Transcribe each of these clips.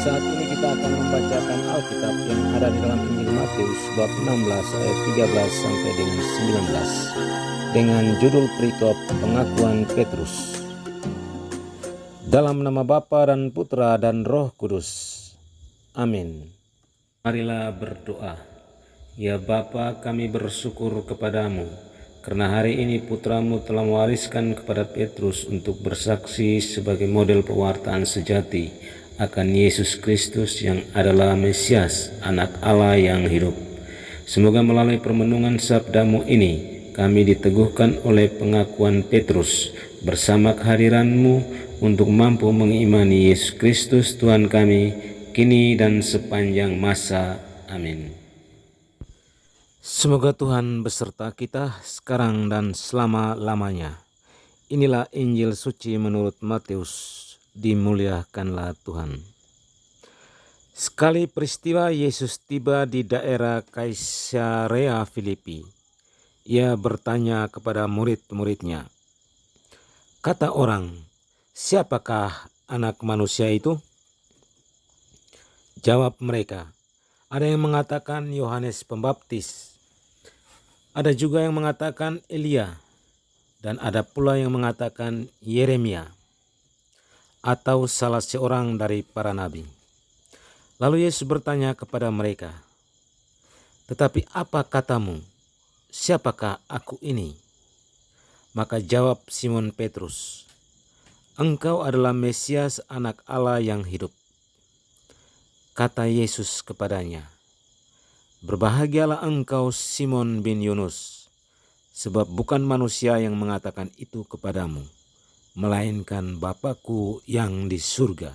Saat ini kita akan membacakan Alkitab yang ada di dalam Injil Matius bab 16 ayat 13 sampai dengan 19 dengan judul perikop pengakuan Petrus. Dalam nama Bapa dan Putra dan Roh Kudus. Amin. Marilah berdoa. Ya Bapa, kami bersyukur kepadamu karena hari ini putramu telah mewariskan kepada Petrus untuk bersaksi sebagai model pewartaan sejati akan Yesus Kristus yang adalah Mesias, anak Allah yang hidup. Semoga melalui permenungan sabdamu ini kami diteguhkan oleh pengakuan Petrus bersama kehadiranmu untuk mampu mengimani Yesus Kristus Tuhan kami kini dan sepanjang masa. Amin. Semoga Tuhan beserta kita sekarang dan selama-lamanya. Inilah Injil suci menurut Matius. Dimuliakanlah Tuhan. Sekali peristiwa Yesus tiba di daerah Kaisarea Filipi. Ia bertanya kepada murid-muridnya, kata orang, siapakah anak manusia itu? Jawab mereka, ada yang mengatakan Yohanes Pembaptis, ada juga yang mengatakan Elia, dan ada pula yang mengatakan Yeremia, atau salah seorang dari para nabi. Lalu Yesus bertanya kepada mereka, tetapi apa katamu, siapakah aku ini? Maka jawab Simon Petrus, engkau adalah Mesias, anak Allah yang hidup. Kata Yesus kepadanya, berbahagialah engkau Simon bin Yunus, sebab bukan manusia yang mengatakan itu kepadamu, melainkan Bapa-Ku yang di surga.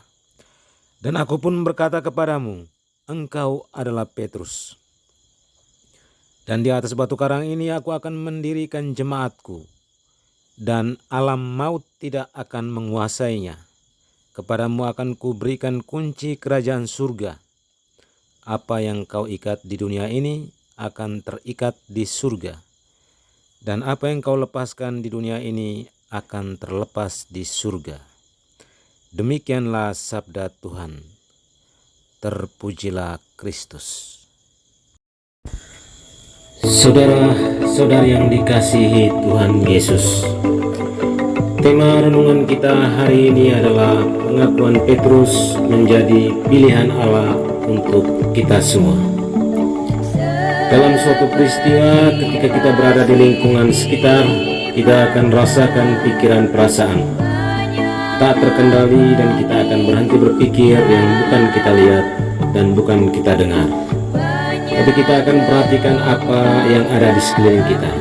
Dan aku pun berkata kepadamu, engkau adalah Petrus. Dan di atas batu karang ini aku akan mendirikan jemaatku, dan alam maut tidak akan menguasainya. Kepadamu akan kuberikan kunci kerajaan surga. Apa yang kau ikat di dunia ini akan terikat di surga. Dan apa yang kau lepaskan di dunia ini akan terlepas di surga. Demikianlah sabda Tuhan. Terpujilah Kristus. Saudara-saudari yang dikasihi Tuhan Yesus, tema renungan kita hari ini adalah pengakuan Petrus menjadi pilihan Allah untuk kita semua. Dalam suatu peristiwa ketika kita berada di lingkungan sekitar, kita akan rasakan pikiran perasaan tak terkendali dan kita akan berhenti berpikir yang bukan kita lihat dan bukan kita dengar. Tapi kita akan perhatikan apa yang ada di sekeliling kita.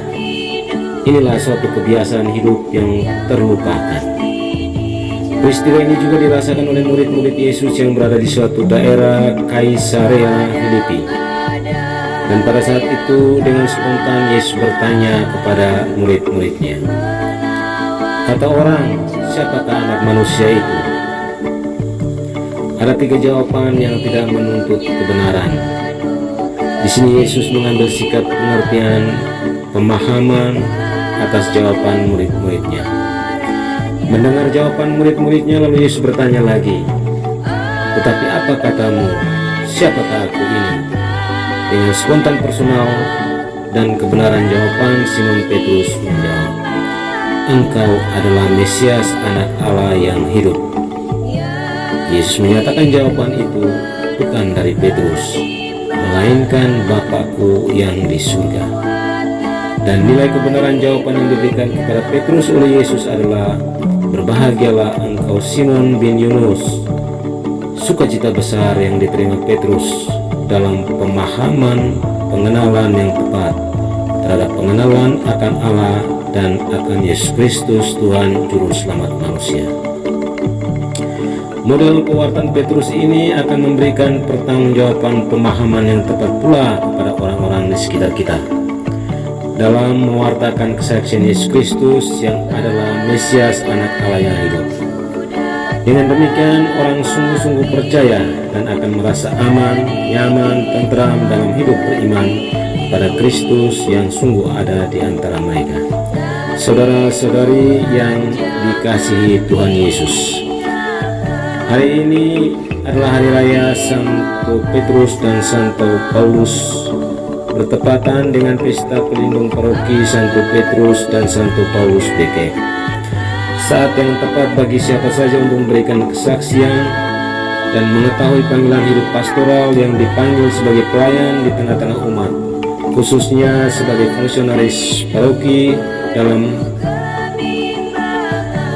Inilah suatu kebiasaan hidup yang terlupakan. Peristiwa ini juga dirasakan oleh murid-murid Yesus yang berada di suatu daerah Kaisarea Filipi. Dan pada saat itu dengan spontan Yesus bertanya kepada murid-muridnya, kata orang, siapakah anak manusia itu? Ada 3 jawaban yang tidak menuntut kebenaran. Di sini Yesus mengambil sikap pengertian, pemahaman atas jawaban murid-muridnya. Mendengar jawaban murid-muridnya lalu Yesus bertanya lagi, tetapi apa katamu, siapakah aku ini? Dengan spontan personal dan kebenaran jawaban, Simon Petrus menjawab, engkau adalah Mesias, anak Allah yang hidup. Yesus menyatakan jawaban itu bukan dari Petrus, melainkan Bapa-Ku yang di surga. Dan nilai kebenaran jawaban yang diberikan kepada Petrus oleh Yesus adalah, berbahagialah engkau Simon bin Yunus. Sukacita besar yang diterima Petrus dalam pemahaman pengenalan yang tepat terhadap pengenalan akan Allah dan akan Yesus Kristus Tuhan Juru Selamat manusia. Model pewartaan Petrus ini akan memberikan pertanggungjawaban pemahaman yang tepat pula kepada orang-orang di sekitar kita dalam mewartakan kesaksian Yesus Kristus yang adalah Mesias, anak Allah yang hidup. Dengan demikian orang sungguh-sungguh percaya dan akan merasa aman, nyaman, tentram dalam hidup beriman pada Kristus yang sungguh ada di antara mereka. Saudara-saudari yang dikasihi Tuhan Yesus, Hari ini adalah hari raya Santo Petrus dan Santo Paulus, bertepatan dengan pesta pelindung paroki Santo Petrus dan Santo Paulus BK. Saat yang tepat bagi siapa saja untuk memberikan kesaksian dan mengetahui panggilan hidup pastoral yang dipanggil sebagai pelayan di tengah-tengah umat, khususnya sebagai fungsionaris paroki dalam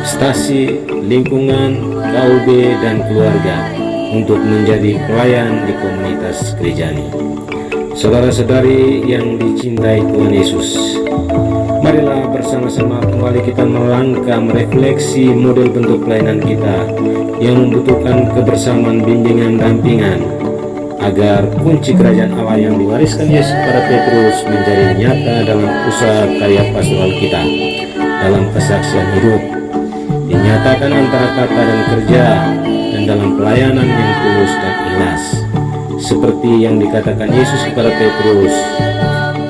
stasi, lingkungan, KUB, dan keluarga untuk menjadi pelayan di komunitas gerejani. Saudara-saudari yang dicintai Tuhan Yesus, marilah bersama-sama kembali kita melangkah merefleksi model bentuk pelayanan kita yang membutuhkan kebersamaan, bimbingan, dampingan, agar kunci kerajaan Allah yang diwariskan Yesus kepada Petrus menjadi nyata dalam usaha karya pastoral kita, dalam kesaksian hidup, dinyatakan antara kata dan kerja, dan dalam pelayanan yang tulus dan ikhlas, seperti yang dikatakan Yesus kepada Petrus,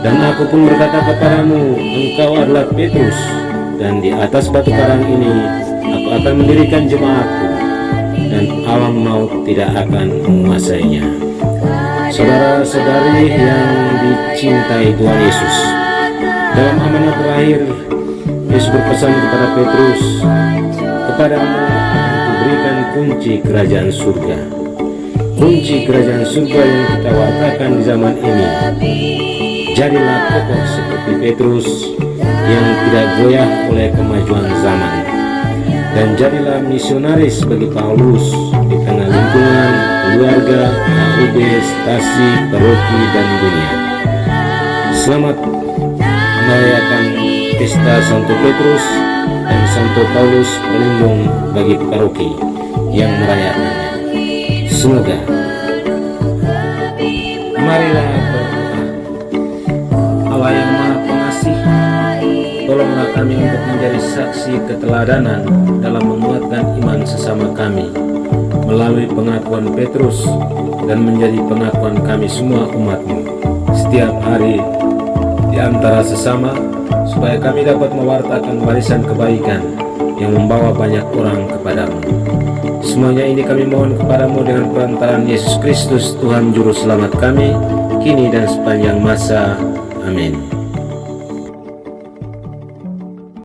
"Dan aku pun berkata kepadamu, engkau adalah Petrus, dan di atas batu karang ini aku akan mendirikan jemaatku, dan alam maut tidak akan menguasainya." Saudara-saudari yang dicintai Tuhan Yesus, dalam amanat terakhir Yesus berpesan kepada Petrus, "Kepadamu akan kuberikan kunci kerajaan surga." Kunci kerajaan surga yang kita wartakan di zaman ini. Jadilah kokoh seperti Petrus yang tidak goyah oleh kemajuan zaman, dan jadilah misionaris bagi Paulus di tengah lingkungan, keluarga, KUB, stasi, paroki, dan dunia. Selamat merayakan pesta Santo Petrus dan Santo Paulus pelindung bagi paroki yang merayakannya. Semoga marilah berdoa. Allah yang Maha Pengasih, tolonglah kami untuk menjadi saksi keteladanan dalam menguatkan iman sesama kami melalui pengakuan Petrus dan menjadi pengakuan kami semua umat-Mu setiap hari di antara sesama, supaya kami dapat mewartakan warisan kebaikan yang membawa banyak orang kepadamu. Semuanya ini kami mohon kepadamu dengan perantaraan Yesus Kristus, Tuhan Juru Selamat kami, kini dan sepanjang masa. Amin.